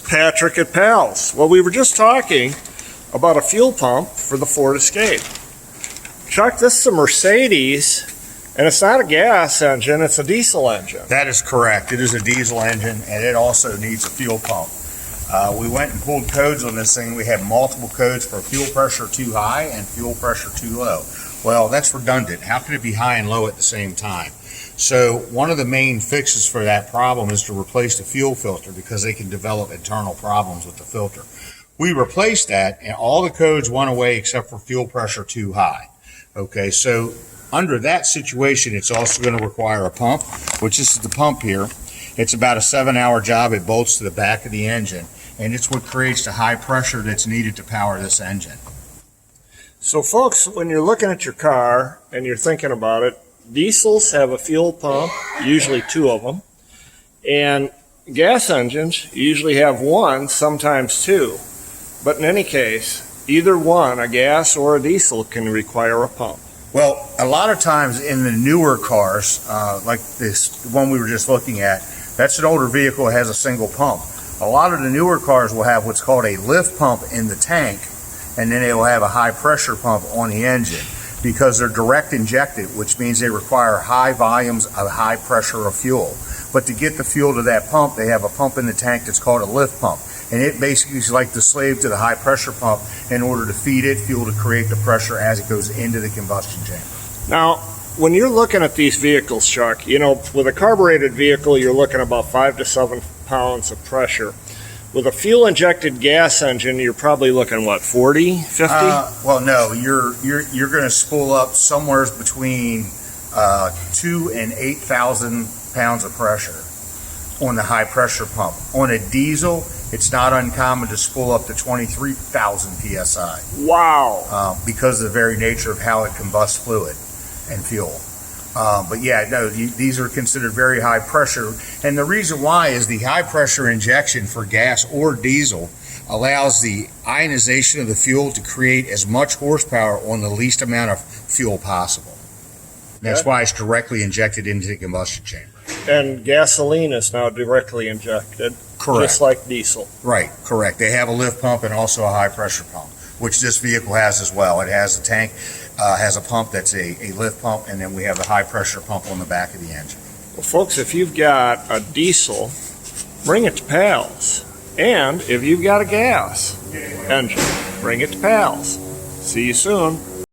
Patrick at Pals. Well, we were just talking about a fuel pump for the Ford Escape. Chuck, this is a Mercedes, and it's not a gas engine, it's a diesel engine. That is correct. It is a diesel engine, and it also needs a fuel pump. We went and pulled codes on this thing. We have multiple codes for fuel pressure too high and fuel pressure too low. Well, that's redundant. How can it be high and low at the same time? So one of the main fixes for that problem is to replace the fuel filter, because they can develop internal problems with the filter. We replaced that, and all the codes went away except for fuel pressure too high. Okay, so under that situation, it's also going to require a pump, which this is the pump here. It's about a 7-hour job. It bolts to the back of the engine, and it's what creates the high pressure that's needed to power this engine. So folks, when you're looking at your car and you're thinking about it, diesels have a fuel pump, usually 2 of them, and gas engines usually have 1, sometimes 2. But in any case, either one, a gas or a diesel, can require a pump. Well, a lot of times in the newer cars, like this one we were just looking at, that's an older vehicle that has a single pump. A lot of the newer cars will have what's called a lift pump in the tank, and then they will have a high pressure pump on the engine, because they're direct injected, which means they require high volumes of high pressure of fuel. But to get the fuel to that pump, they have a pump in the tank that's called a lift pump. And it basically is like the slave to the high pressure pump in order to feed it fuel to create the pressure as it goes into the combustion chamber. Now, when you're looking at these vehicles, Chuck, you know, with a carbureted vehicle, you're looking about 5 to 7 pounds of pressure. With a fuel-injected gas engine, you're probably looking, what, 40, 50? Well, no, you're going to spool up somewhere between 2 and 8,000 pounds of pressure on the high pressure pump. On a diesel, it's not uncommon to spool up to 23,000 psi. Wow! Because of the very nature of how it combusts fluid and fuel. But yeah, no, these are considered very high pressure. And the reason why is the high pressure injection for gas or diesel allows the ionization of the fuel to create as much horsepower on the least amount of fuel possible. That's why it's directly injected into the combustion chamber. And gasoline is now directly injected, Correct. Just like diesel. Right, correct. They have a lift pump and also a high pressure pump, which this vehicle has as well. It has a tank, has a pump that's a lift pump, and then we have the high pressure pump on the back of the engine. Well, folks, if you've got a diesel, bring it to Pals. And if you've got a gas engine, bring it to Pals. See you soon.